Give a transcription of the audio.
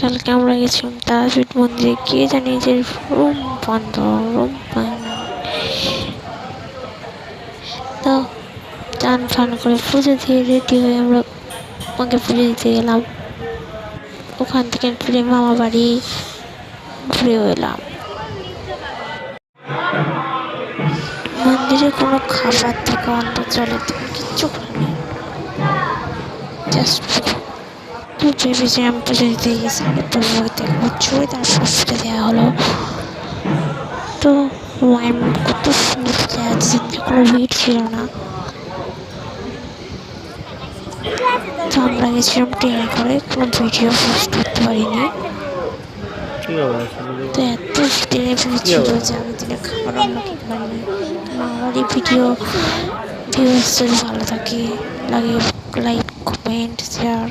কালকে আমরা গেছিলাম তারাপীঠ মন্দিরে, গিয়ে জানি যে রুম বন্ধ, রুম পাই না। তো চান ফান করে পুজো দিয়ে রেডি হয়ে আমরা মাকে পুজো দিতে গেলাম। ওখান থেকে ফিরে মামা বাড়ি ঘুরে এলাম। মন্দিরে কোনো খাবার থেকে অন্ত চলে কিচ্ছু খাইনি, জাস্ট ভেবেছিলাম পুজো দিতে গিয়ে শাড়ি পরবো, দেখবো তারপর পুজো দেওয়া হলো। তো মায়ের মুখ কত সুন্দর দেওয়া যাচ্ছে, কোনো ভিড় ছিল না। তো আমরা গেছিলাম ট্রেনে করে, কোনো ভিডিও পোস্ট করতে পারিনি। তো এত ট্রেনে ভিড় ছিল যে আমি দিনে খাবার আমরা খেতে পারিনি। আমার এই ভিউজ যদি ভালো থাকে, লাইক কমেন্ট শেয়ার